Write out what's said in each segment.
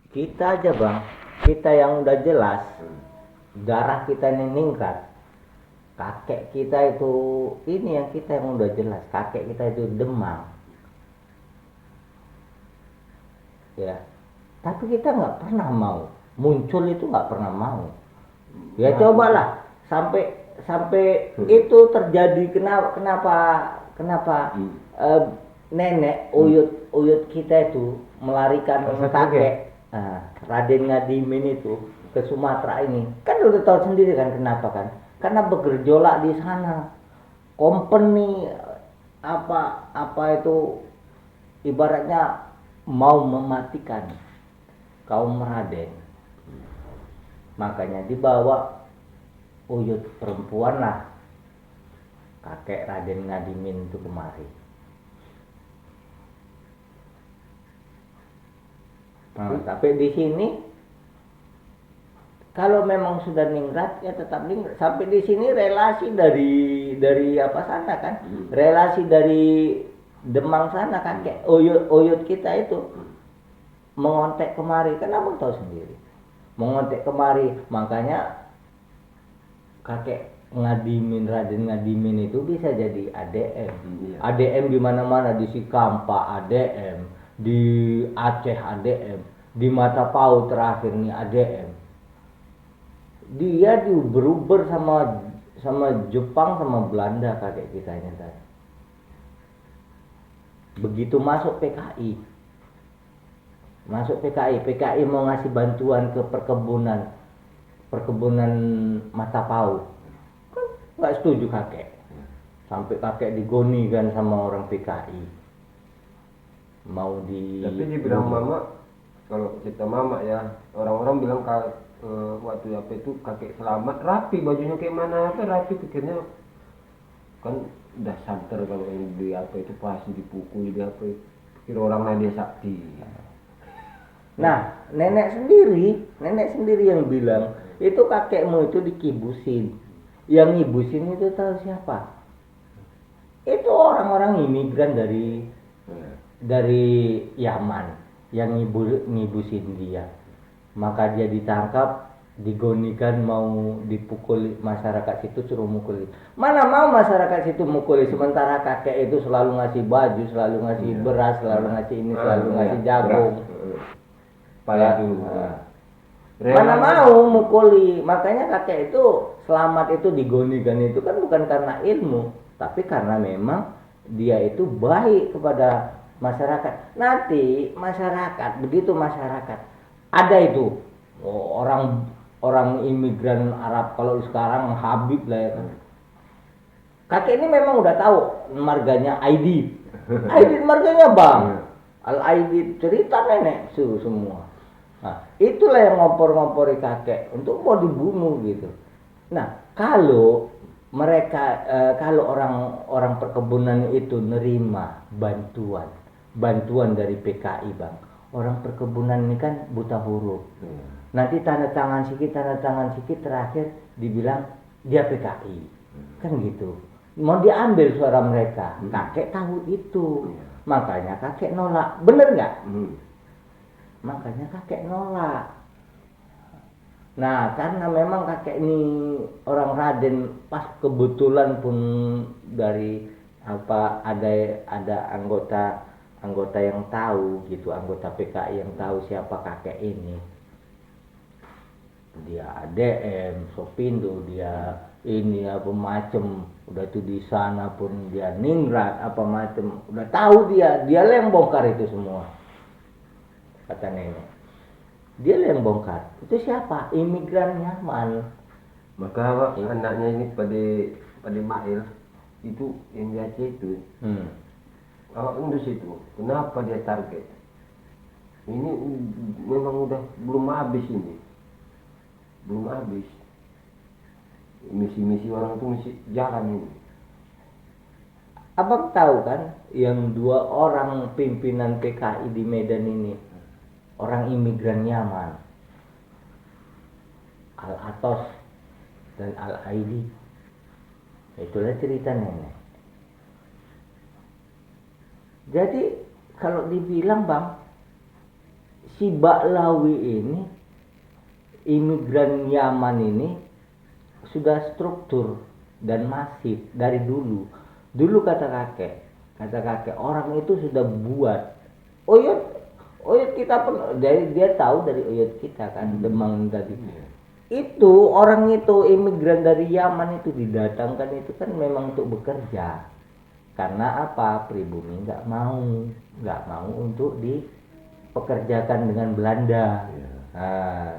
Kita aja bang, kita yang udah jelas darah kita ini ningkat. Kakek kita itu ini yang kita yang udah jelas, kakek kita itu demam, ya. Tapi kita nggak pernah mau muncul itu nggak pernah mau. Ya cobalah sampai sampai itu terjadi kenapa eh, nenek uyut kita itu melarikan kakek Raden Ngadimin itu ke Sumatera ini kan udah tahu sendiri kan kenapa kan karena bergejolak di sana company apa itu ibaratnya mau mematikan kaum Raden makanya dibawa uyut perempuan lah kakek Raden Ngadimin itu kemari. Nah, tapi di sini kalau memang sudah ningrat ya tetap ningrat. Sampai di sini relasi dari apa sana kan? Relasi dari Demang sana kakek uyut kita itu mengontek kemari. Kan abang tahu sendiri. Mengontek kemari, makanya kakek Ngadimin Raden Ngadimin itu bisa jadi ADM. ADM di mana-mana di Sikampa ADM, di Aceh ADM, di Matapau terakhir nih ADM. Dia diuber-uber sama Jepang sama Belanda kakek kitanya tadi. Begitu masuk PKI. PKI mau ngasih bantuan ke perkebunan Matapau. Kan nggak setuju kakek. Sampai kakek digoni kan sama orang PKI. Mau di tapi dibilang mama, kalau kita mama ya, orang-orang bilang waktu apa itu kakek selamat rapi bajunya kayak mana apa rapi, pikirnya kan udah santer kalau yang di apa itu pasti dipukul di apa, pikir orang lain dia sakti. Nah, nenek sendiri yang bilang itu kakekmu itu dikibusin. Yang ngibusin itu tahu siapa? Itu orang-orang imigran dari Yaman yang ngibusin dia. Maka dia ditangkap, digonikan mau dipukul masyarakat situ suruh mukuli. Mana mau masyarakat situ mukuli sementara kakek itu selalu ngasih baju, selalu ngasih beras, selalu ngasih ini, selalu ngasih jagung. Mana mau mukuli. Makanya kakek itu selamat itu digonikan itu kan bukan karena ilmu, tapi karena memang dia itu baik kepada masyarakat. Nanti begitu masyarakat ada itu orang imigran Arab kalau sekarang Habib lah ya kan. Kakek ini memang udah tahu marganya ID marganya bang. Al-Aidid cerita nenek semua. Nah, itulah yang ngompor-ngompori kakek untuk mau dibunuh gitu. Nah, kalau mereka kalau orang perkebunan itu nerima bantuan dari PKI bang, orang perkebunan ini kan buta huruf. Nanti tanda tangan sikit terakhir dibilang dia PKI, kan gitu. Mau diambil suara mereka, kakek tahu itu, makanya kakek nolak, bener nggak? Makanya kakek nolak. Nah, karena memang kakek ini orang Raden, pas kebetulan pun dari ada anggota yang tahu gitu, anggota PKI yang tahu siapa kakek ini. Dia ADM, Sopindo, dia ini apa macem, udah tuh di sana pun dia ningrat apa macem, udah tahu dia lah yang bongkar itu semua. Kata nenek, dia yang bongkar. Itu siapa? Imigran Yaman. Maka anaknya ini pada Mail itu yang di Aceh itu. Awak Indus itu, kenapa dia target? Ini memang udah belum habis ini. Belum habis. Misi-misi orang itu mesti jalan ini. Abang tahu kan yang 2 orang pimpinan PKI di Medan ini orang imigran Yaman, Al-Atos dan Al-Aidi. Itulah cerita nenek. Jadi kalau dibilang bang, si Baklawi ini, imigran Yaman ini sudah struktur dan masif dari dulu. Dulu kata kakek orang itu sudah buat oyot kita pun dari dia tahu dari oyot kita kan Demang tadi. Itu orang itu imigran dari Yaman itu didatangkan itu kan memang untuk bekerja. Karena apa? Pribumi nggak mau untuk dipekerjakan dengan Belanda.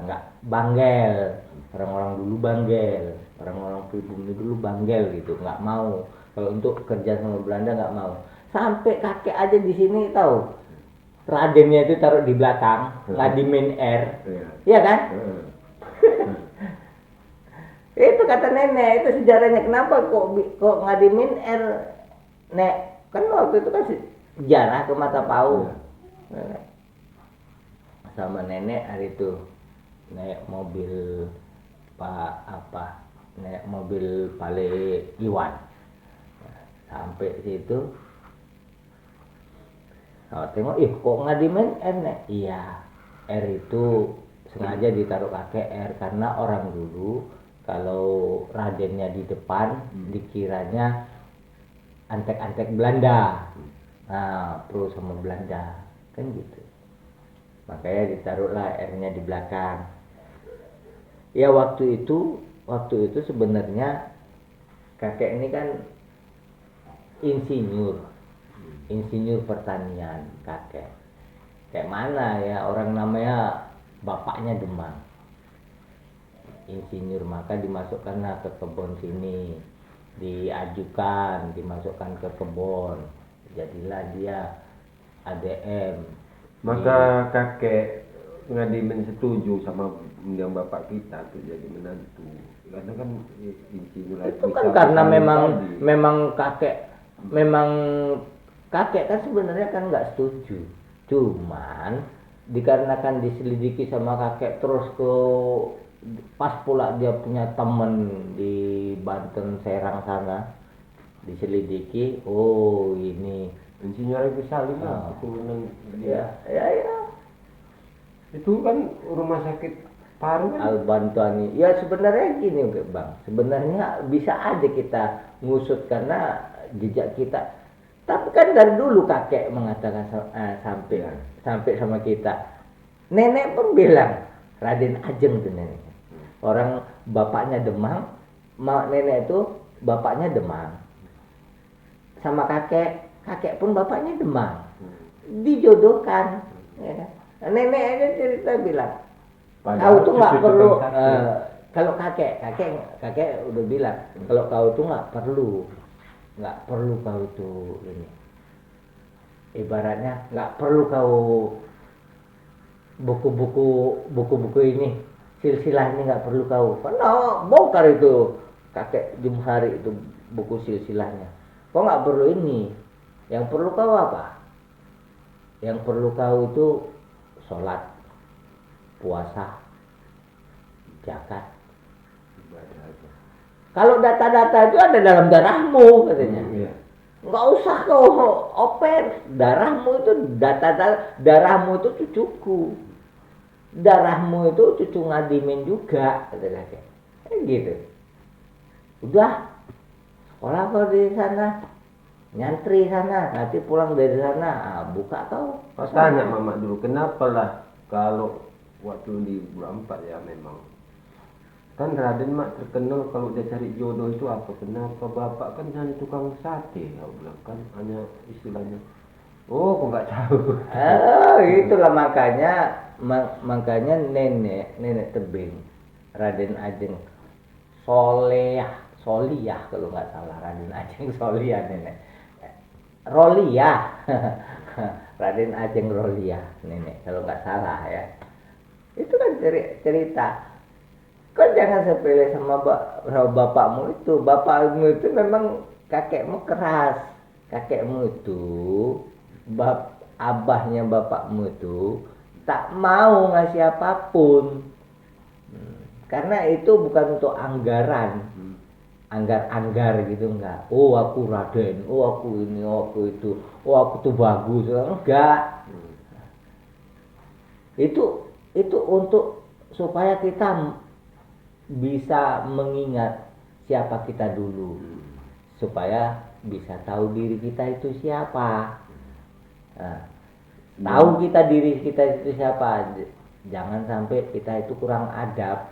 Nggak banggel. Orang-orang dulu banggel, orang-orang pribumi dulu banggel gitu, nggak mau. Kalau untuk kerja sama Belanda nggak mau. Sampai kakek aja di sini tahu, Radennya itu taruh di belakang, ngadimin R, iya kan? Itu kata nenek, itu sejarahnya kenapa kok ngadimin R, nek? Kan waktu itu kan sejarah ke mata pau. Sama nenek hari itu naik mobil naik mobil Pale Iwan. Sampai situ tengok kok ngadimin R nek? Iya, R itu sengaja ditaruh kakek R karena orang dulu kalau Radennya di depan dikiranya antek-antek Belanda. Pro sama Belanda kan gitu. Makanya ditaruhlah R-nya di belakang. Ya waktu itu sebenarnya kakek ini kan insinyur pertanian kakek. Kayak mana ya orang namanya bapaknya Demang. Insinyur, maka dimasukkanlah ke kebun sini, dimasukkan ke kebun. Jadilah dia ADM. Maka kakek ngadimin setuju sama yang bapak kita tuh jadi menantu. Karena kan insinyur itu kan karena memang kakek kan sebenarnya kan nggak setuju. Cuman dikarenakan diselidiki sama kakek terus pas pula dia punya temen di Banten Serang sana diselidiki, ini Insinyur Agus Salim keturunan dia. Ya. Itu kan rumah sakit paru kan? Al-Bantani. Ya sebenarnya gini Bang, sebenarnya bisa aja kita ngusut karena jejak kita. Tapi kan dari dulu kakek mengatakan sampai sama kita. Nenek pun bilang Raden Ajeng tuh nenek. Orang bapaknya Demang, nenek itu bapaknya Demang. Sama kakek pun bapaknya Demang, dijodohkan. Ya. Nenek aja cerita bilang, kau tuh nggak perlu. Kalau kakek udah bilang, kalau kau tuh nggak perlu kau tuh ini. Ibaratnya nggak perlu kau buku-buku ini, silsilah ini nggak perlu kau. Karena bongkar itu kakek Jumhari itu buku silsilahnya. Kau nggak perlu ini. Yang perlu kau apa? Yang perlu kau itu sholat, puasa, zakat. Kalau data-data itu ada dalam darahmu katanya. Nggak usah kau oper. Darahmu itu darahmu itu cucuku. Darahmu itu cucu ngadimin juga katanya. Gitu. Udah sekolah kau di sana. Nyantri sana, nanti pulang dari sana, buka kau. Tanya mama dulu, kenapa lah kalau waktu di bulan 4 ya memang. Kan Raden mak terkenal kalau dia cari jodoh itu apa? Kenapa bapak kan hanya tukang sate, kau bilang kan hanya istilahnya. Kok nggak tahu? Itulah makanya nenek tebing Raden Ajeng Soliyah kalau nggak salah Raden Ajeng Soliyah nenek. Rolia Raden Ajeng Rolia nenek kalau nggak salah ya. Itu kan cerita. Kau jangan sepele sama bapakmu itu memang kakekmu keras. Kakekmu itu abahnya bapakmu itu tak mau ngasih apapun. Karena itu bukan untuk anggaran. Anggar gitu enggak. Aku Raden, aku ini, aku itu, aku tuh bagus, enggak. Itu untuk supaya kita bisa mengingat siapa kita dulu, supaya bisa tahu diri kita itu siapa. Nah, tahu kita diri kita itu siapa, jangan sampai kita itu kurang adab,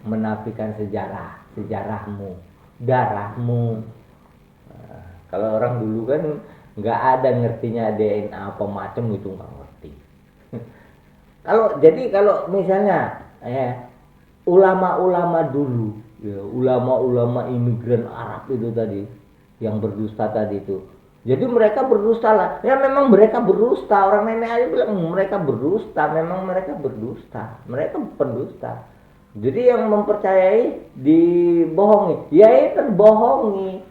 menafikan sejarahmu, darahmu. Kalau orang dulu kan nggak ada ngertinya DNA apa macam itu, nggak ngerti. Kalau misalnya ulama-ulama dulu, ya, ulama-ulama imigran Arab itu tadi yang berdusta tadi itu, jadi mereka berdusta lah. Ya memang mereka berdusta. Orang nenek aja bilang mereka berdusta. Memang mereka berdusta. Mereka pendusta. Jadi yang mempercayai dibohongi, ya terbohongi.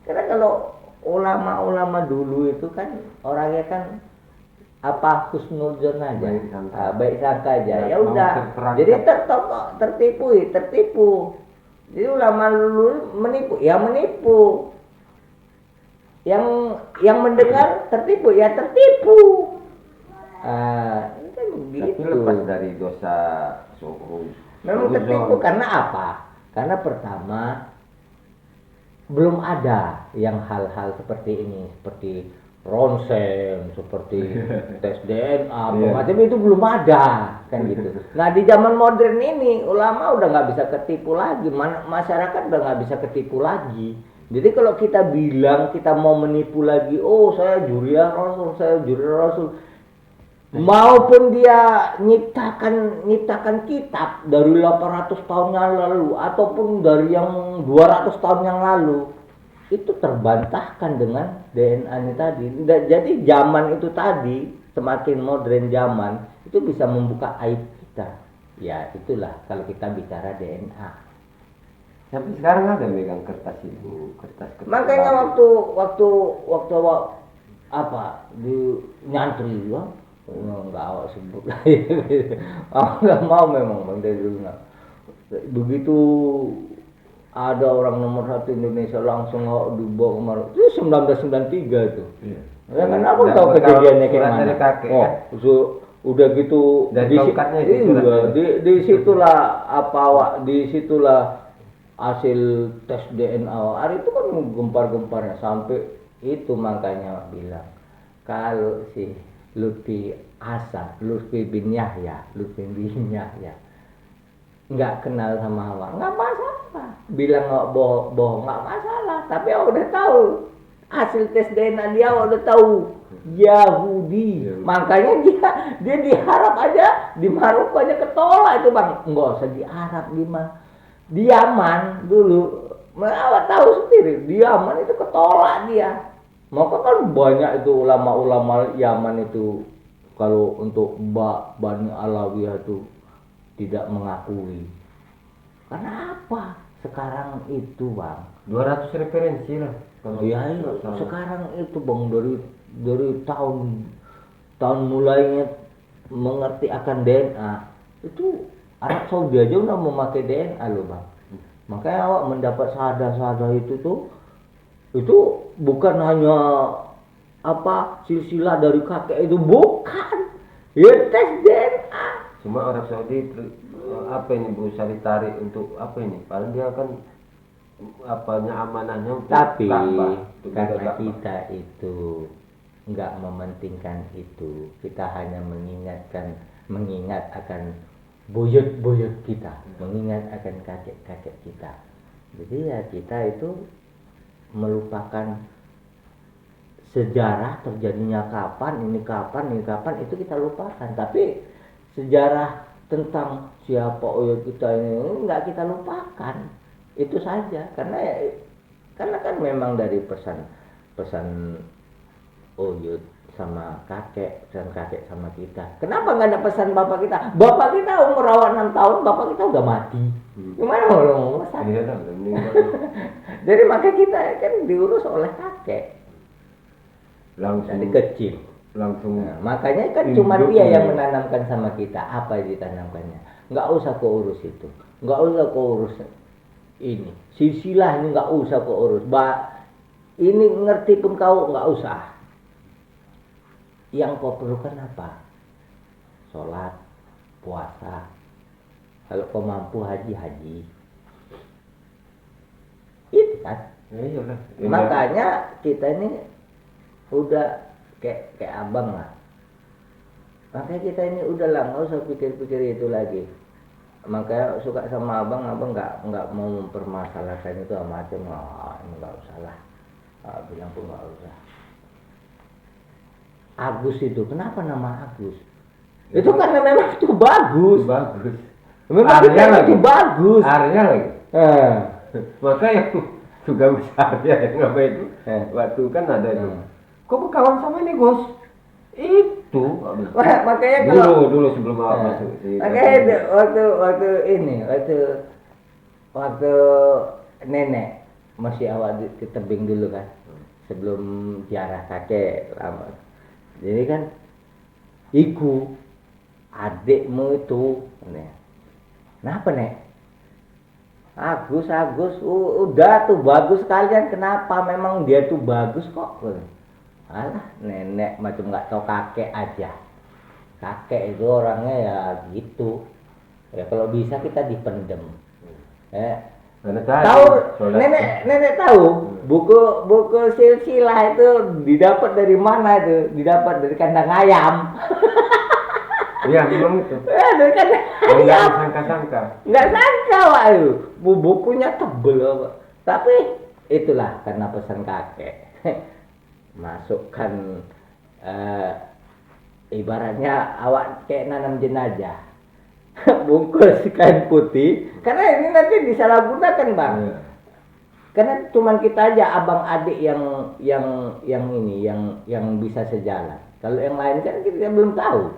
Karena kalau ulama-ulama dulu itu kan orangnya kan apa husnuzon aja, baik sangka aja. Ya udah. Jadi tertipu. Jadi ulama dulu menipu, ya menipu. Yang mendengar tertipu, ya tertipu. Kan Tapi gitu. lepas dari dosa suhud. Memang tertipu karena apa? Karena pertama belum ada yang hal-hal seperti ini, seperti ronsen, seperti tes DNA, macam itu belum ada, kan gitu. Nah di zaman modern ini ulama udah nggak bisa ketipu lagi, masyarakat udah nggak bisa ketipu lagi. Jadi kalau kita bilang kita mau menipu lagi, oh saya juriah Rasul, maupun dia nyiptakan kitab dari 800 tahun yang lalu ataupun dari yang 200 tahun yang lalu, itu terbantahkan dengan DNA-nya tadi. Jadi zaman itu tadi, semakin modern zaman, itu bisa membuka aib kita. Ya itulah kalau kita bicara DNA. Tapi sekarang ada megang kertas itu, kertas. Makanya waktu apa di nyantri ya, nggak awak sebut lagi. Aku nggak mau memang Bang dari dulu. Begitu ada orang nomor 1 Indonesia langsung dibawa kemarin. Itu 1993 itu. Iya. Ya kan aku tahu kejadiannya kayak mana. Udah gitu dari tongkatnya itu di situlah di situlah hasil tes DNA. Hari itu kan gempar-gemparnya sampai itu, makanya bilang kalau si Lutfi bin Yahya nggak kenal sama Hawa, nggak masalah. Bilang nggak bohong nggak masalah. Tapi aku udah tahu hasil tes DNA dia, udah tahu Yahudi. Makanya dia di Arab aja, di Maroko aja ketolak itu Bang. Nggak usah di Arab, di Yaman dulu. Awak tahu sendiri, di Yaman itu ketolak dia. Maka kan banyak itu ulama-ulama Yaman itu kalau untuk Bani Alawiyah itu tidak mengakui. Karena apa? Sekarang itu Bang 200 referensi lah. Ya, sekarang itu Bang dari tahun mulainya mengerti akan DNA itu Arab Saudi aja udah memakai DNA loh Bang. Makanya awak mendapat syahadah itu bukan hanya silsilah dari kakek itu, bukan. Ya tes DNA. Cuma Arab Saudi berusaha ditarik untuk apa ini? Padahal dia kan amanahnya untuk tapi karena kita itu nggak mementingkan itu, kita hanya mengingat akan buyut kita, mengingat akan kakek kita. Jadi ya kita itu melupakan sejarah terjadinya kapan itu kita lupakan. Tapi sejarah tentang siapa oyod kita ini nggak kita lupakan, itu saja. Karena kan memang dari pesan oyod sama kakek dan kakek sama kita. Kenapa nggak ada pesan bapak kita? Bapak kita umur awal 6 tahun, bapak kita udah mati. Gimana lo ngomong? Jadi maka kita kan diurus oleh kakek langsung dari kecil. Nah, makanya kan cuma dia yang menanamkan sama kita. Apa yang ditanamkannya? Nggak usah kau urus itu, nggak usah kau urus ini, silsilah ini nggak usah kau urus. Ini ngerti pun kau nggak usah. Yang kau perlukan apa? sholat, puasa. Kalau kau mampu haji. Itu kan. Iyalah. Makanya kita ini udah kayak abang lah. Makanya kita ini udahlah nggak usah pikir-pikir itu lagi. Makanya suka sama abang nggak mau mempermasalahkan itu macam ini nggak usah lah. Bilang pun nggak usah. Agus itu kenapa nama Agus? Itu karena memang itu bagus. Bagus. Memang itu bagus. Arya lagi. Makanya juga besar ya apa itu. Waktu kan ada itu. Kok berkawan sama ini Gus? Itu. Makanya kalau dulu sebelum awal masuk. Makanya waktu nenek masih awal di tebing dulu kan. Sebelum ziarah kakek lama. Jadi kan iku adikmu itu kenapa nek? Agus udah tuh bagus kalian, kenapa? Memang dia tuh bagus kok. Alah nenek macam nggak tahu kakek aja. Kakek itu orangnya ya gitu. Ya kalau bisa kita dipendem. Tahu nenek tahu buku silsilah itu didapat dari mana itu? Didapat dari kandang ayam. Iya memang itu. Dari kandang ayam. Nggak sangka-sangka. Nggak sangka Pak itu. Bukunya tebel. Tapi itulah karena pesan kakek. Masukkan ibaratnya awak kayak nanam jenazah. Bungkus kain putih karena ini nanti disalahgunakan Bang. Karena cuman kita aja abang adik yang bisa sejalan. Kalau yang lain kan kita belum tahu.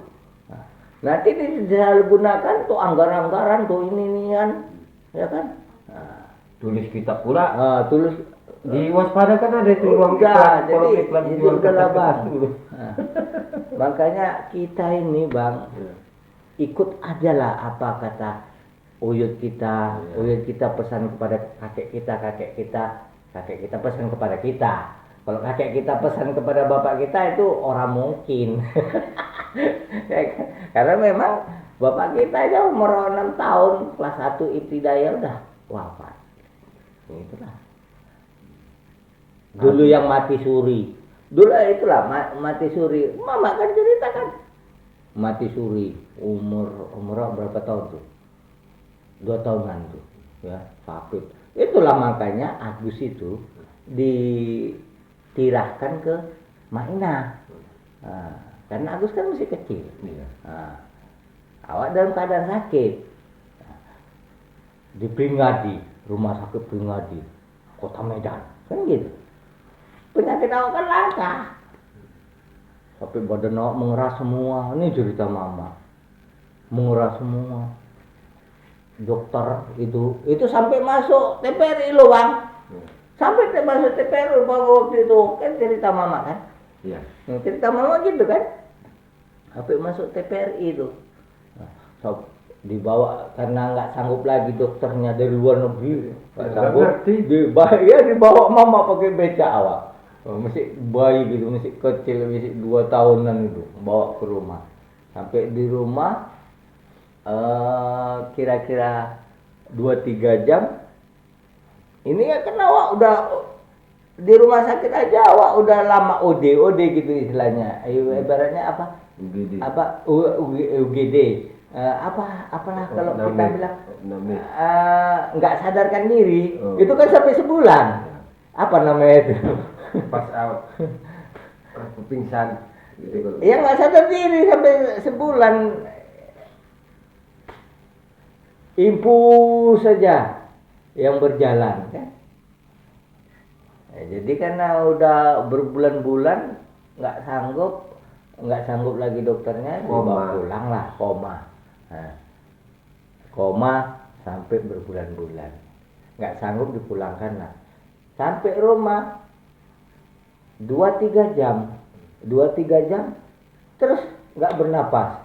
Nanti disalahgunakan tuh anggaran-anggaran tuh ini-inian, ya kan? Tulis kitab pula. Tulis di waspada kan ada itu ruang iklan. Jadi jual udahlah Bang. kertas. Makanya kita ini Bang. Ikut aja lah apa kata uyut kita pesan kepada kakek kita pesan kepada kita. Kalau kakek kita pesan kepada bapak kita itu orang mungkin. Karena memang bapak kita aja umur 6 tahun kelas 1 ibtidaiyah udah wafat. Itulah. Dulu yang mati suri. Dulu itulah mati suri. Mama kan ceritakan. Mati suri umur berapa tahun tuh? 2 tahunan tuh ya sakit. Itulah makanya Agus itu ditirahkan ke Maina. Karena Agus kan masih kecil. Awak dalam keadaan sakit. Di Pringadi, rumah sakit Pringadi, Kota Medan, kan gitu. Penyakit awak kan langka. Sampai badan awak mengeras semua. Ini cerita mama. Mengeras semua. Dokter itu sampai masuk TPRI loh Bang. Sampai masuk TPRI waktu itu kan cerita mama kan. Iya. Cerita mama gitu kan. Sampai masuk TPRI itu. So, dibawa karena nggak sanggup lagi dokternya dari luar negeri. Nggak sanggup. Dibawa mama pakai beca awak. Masih bayi gitu, masih kecil, masih 2 tahunan itu, bawa ke rumah. Sampai di rumah kira-kira 2-3 jam. Ini ya kan awak udah di rumah sakit aja, awak udah lama OD gitu istilahnya. Ibaratnya apa? UGD. UGD. Apalah kalau kita bilang nggak sadarkan diri. Itu kan sampai sebulan. Apa namanya itu? Pas out. Pingsan. Gitu. Ya nggak sadar diri sampai sebulan. Impu saja yang berjalan kan. Jadi karena udah berbulan-bulan nggak sanggup lagi dokternya, dibawa pulang lah, koma. Koma sampai berbulan-bulan, nggak sanggup dipulangkan lah. Sampai rumah 2-3 jam, terus nggak bernapas.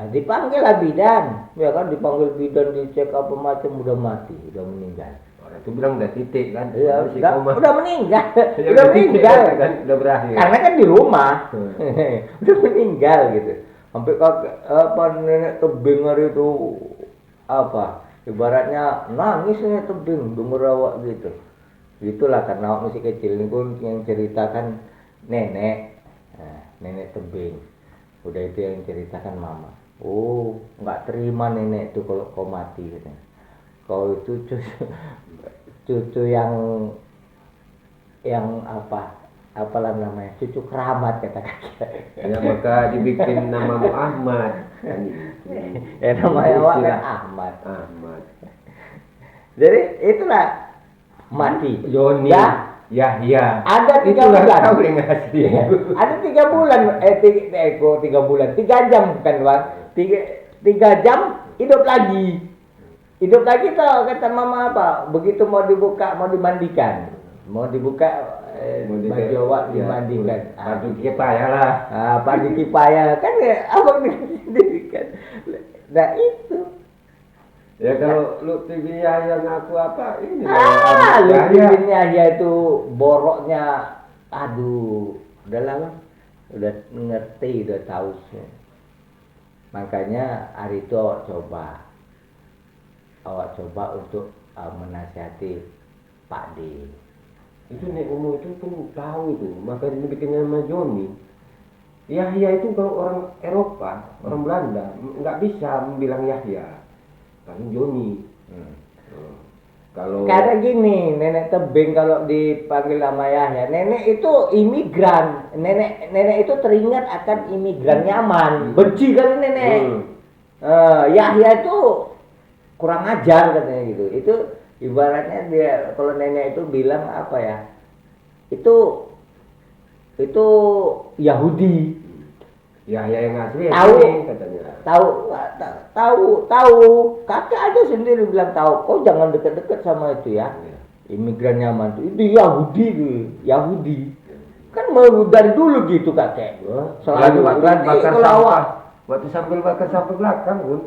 Dipanggil lah bidan, ya kan, dipanggil bidan, dicek apa macam, udah mati, udah meninggal. Orang itu bilang udah titik kan? Iya, udah meninggal, udah meninggal kan, udah berakhir. Karena kan di rumah, udah meninggal gitu. Sampai kakek apa nenek tebing hari itu apa? Ibaratnya nangis nenek tebing denger awak gitu. Itulah karena awak masih kecil ini pun yang ceritakan nenek, nenek tebing. Udah itu yang ceritakan mama. Oh, nggak terima nenek itu kalau kau mati katanya. Kau itu cucu yang apa? Apalah namanya? Cucu keramat kata kakek. Ya maka dibikin namamu Ahmad. Kan itu. Ya namanya awak kan Ahmad. Ahmad. Jadi itulah mati. Joni. Ya, Yahya. ada 3 Itulah bulan. kau yang asli. Ada 3 bulan, 3 bulan, 3 jam kan bang, 3 jam hidup lagi tuh kata mama apa, begitu mau dibuka mau dimandikan, mau dibuka baju awak dimandikan, Baju kipayah lah. baju kipayah kan ya abang sendiri kan, nah itu. Ya kalau Lutfi bin Yahya ngaku apa ini? Lutfi bin Yahya itu boroknya, aduh, udah lama, udah ngerti, udah tahu sih. Makanya hari itu awak coba untuk menasihati Pak D. Itu nek umur itu pun tahu itu, makanya dibikin nama Joni. Yahya itu kalau orang Eropa, orang Belanda nggak bisa bilang Yahya. Paling Joni. Kalau Karena gini, nenek tebing kalau dipanggil nama Yahya, nenek itu imigran, nenek itu teringat akan imigran nyaman, benci kali nenek. Yahya itu kurang ajar katanya gitu. Itu ibaratnya dia kalau nenek itu bilang apa ya? Itu Yahudi. Yahya yang asli Tahu. ini katanya. Tahu, kakek aja sendiri bilang tahu. Kau jangan deket-deket sama itu ya. Imigran nyaman itu Yahudi. Kan mau dari dulu gitu kakek. Selalu berarti bakar kalau sampah. Waktu sambil bakar sampah belakang pun.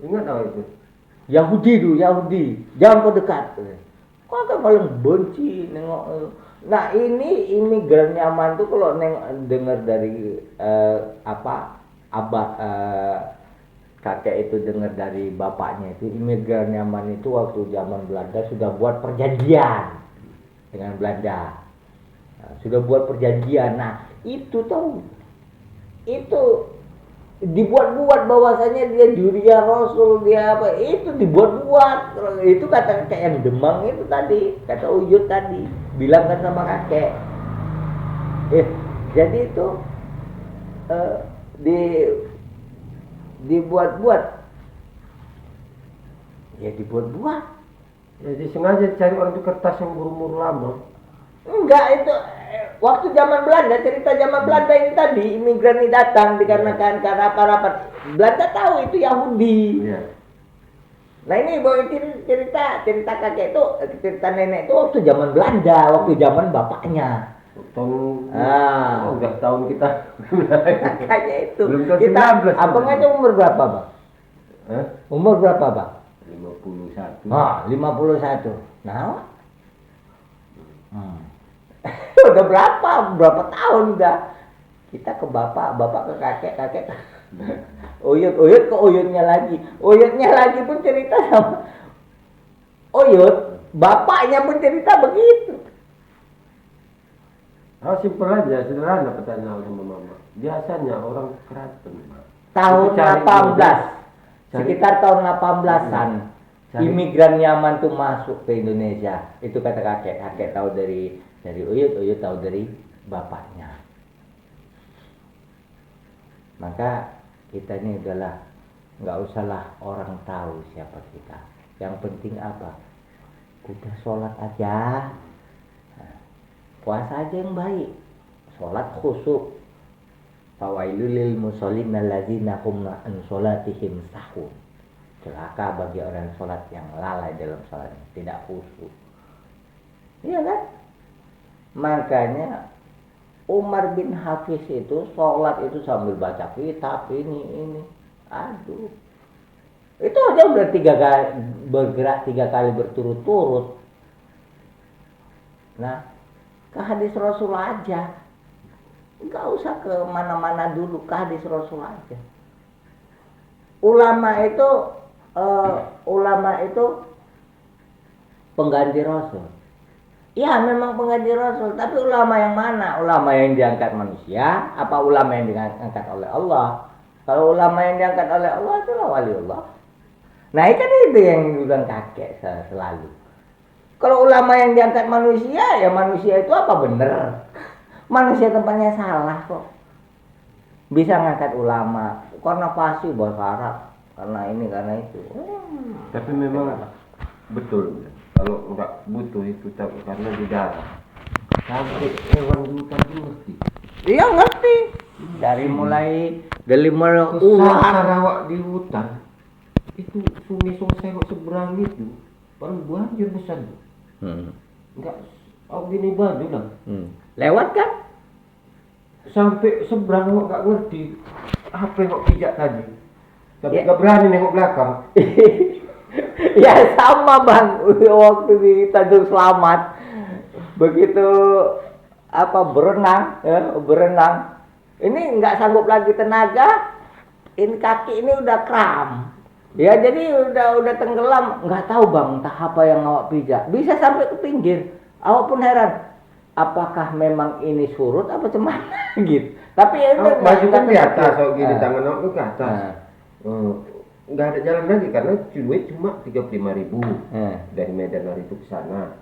Ingat tahu itu. Yahudi. Jangan kau dekat. Kok kan paling benci nengok. Nah ini imigran nyaman tuh kalau dengar dari kakek itu dengar dari bapaknya itu imigran nyaman itu waktu zaman Belanda sudah buat perjanjian dengan Belanda, sudah buat perjanjian. Nah itu tahu itu dibuat-buat bahwasanya dia Juria Rasul, dia apa itu dibuat-buat. Itu kata kakek yang Demang itu tadi, kata Uyut tadi bilangkan sama kakek. Jadi itu dibuat-buat. Ya dibuat-buat. Jadi sengaja cari orang itu kertas yang berumur lama. Enggak, itu waktu zaman Belanda, cerita zaman Belanda ini tadi, imigran ini datang dikarenakan karena rapat Belanda tahu itu Yahudi. Nah ini bawa cerita kakek itu, cerita nenek itu waktu zaman Belanda, waktu zaman bapaknya. Udah tahun kita. Makanya itu. Belum tahun Kita, 19. abang aja umur berapa bang? Umur berapa bang? 51. 51. Nah, udah berapa tahun udah. Kita ke bapak ke kakek. Uyut ke Uyutnya lagi pun cerita sama Uyut, bapaknya pun cerita begitu. Simpel aja, sederhana pertanyaan sama mama. Biasanya orang Keraton Tahun 18, sekitar tahun 18-an, imigran Yaman tuh masuk ke Indonesia. Itu kata kakek tahu dari Uyut tahu dari bapaknya. Maka kita ini adalah nggak usahlah orang tahu siapa kita. Yang penting apa? Udah sholat aja, puasa aja yang baik, sholat khusyuk. Fawailul lil musallin alladzina hum an sholatihim sahun. Celaka bagi orang sholat yang lalai dalam sholatnya, tidak khusyuk. Iya kan? Makanya Umar bin Hafiz itu sholat itu sambil baca kitab ini. Aduh. Itu aja udah 3 kali bergerak, 3 kali berturut-turut. Nah, ke hadis Rasul aja. Nggak usah ke mana-mana dulu, ke hadis Rasul aja. Ulama itu pengganti Rasul. Ya memang pengganti Rasul, tapi ulama yang mana? Ulama yang diangkat manusia, apa ulama yang diangkat oleh Allah? Kalau ulama yang diangkat oleh Allah itulah waliullah. Nah kan itu yang dibilang kakek selalu. Kalau ulama yang diangkat manusia, ya manusia itu apa bener? Manusia tempatnya salah kok. Bisa ngangkat ulama karena fasih bahasa Arab, karena ini karena itu. Tapi memang betul. Kalau nggak butuh itu karena di darat. Sampai hewan di hutan itu ngerti. Iya ngerti. Dari mulai ular. Sarawak di hutan itu sungai seberang itu paling banjir besar. Enggak, gini baju lah. Lewat kan? Sampai seberang nggak ngerti apa yang kok pijak tadi. Tapi nggak berani nengok belakang. Ya sama bang, waktu di Tanjung Selamat begitu berenang, ini nggak sanggup lagi tenaga, ini kaki ini udah kram, ya jadi udah tenggelam, nggak tahu bang entah apa yang awak pijak, bisa sampai ke pinggir, awak pun heran, apakah memang ini surut apa cuman gitu, tapi ya baju kan di atas, gini tangan awak ke atas. Nggak ada jalan lagi karena duit cuma 35.000 dari Medan hari itu ke sana.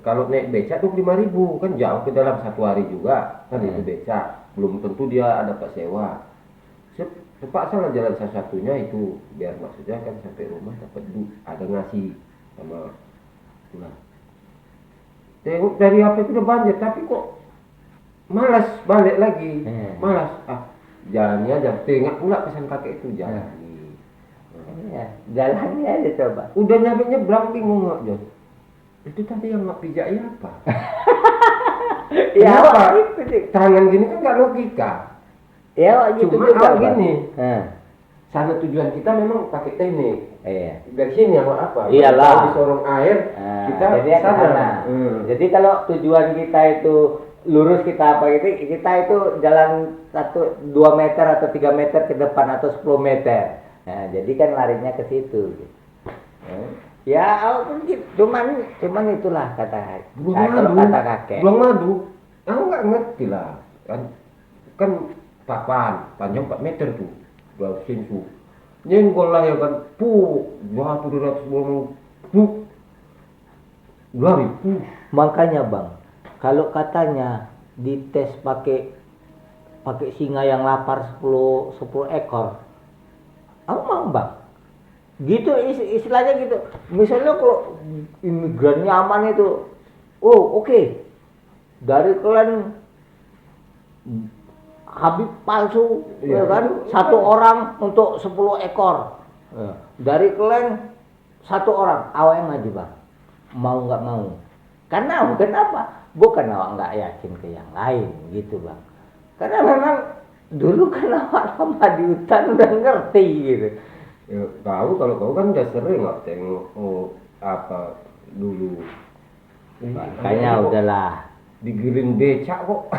Kalau naik becak 25.000 kan jauh ke dalam 1 hari juga kan itu becak. Belum tentu dia ada pak sewa. Terpaksa lah jalan satu-satunya itu biar maksudnya kan sampai rumah dapat ada ngasih sama pulang. Tengok dari apa itu udah banjir tapi kok malas balik lagi, malas jalannya aja. Tengok pula pesan kakek itu jalan. Ya, jalannya aja coba. Udah nyampe nyebrang bingung nggak John? Itu tadi yang nggak pijak ya apa? Ya apa? Itu tangan gini kan nggak logika. Ya gitu cuma juga gini. Sana tujuan kita memang pakai teknik. Iya. Dari sini yang apa? Iyalah. Kalau disorong air kita jadi sana. Jadi kalau tujuan kita itu lurus kita apa gitu, kita itu jalan 2 meter atau 3 meter ke depan atau 10 meter. Nah, jadi kan larinya ke situ gitu. Ya, cuman itulah kata kakek. Buang madu. Aku nggak ngerti lah. Kan papan panjang 4 meter tuh. Gua sinsu. Nyenggol lah ya kan. Jatuh 200 buang. Lari. Makanya, Bang, kalau katanya dites pakai singa yang lapar 10 ekor. Aku mau bang, gitu istilahnya gitu. Misalnya kalau imigran nyaman itu, oke. Dari kalian Habib palsu, ya kan? 1 orang untuk 10 ekor. Dari kalian 1 orang, awak yang maju bang. Mau nggak mau? Karena kenapa? Bukan awak nggak yakin ke yang lain, gitu bang. Karena memang dulu kan lama-lama di hutan udah ngerti gitu. Ya, kalau kau kan udah sering nggak tengok apa dulu. Makanya udahlah. Digiring becak kok.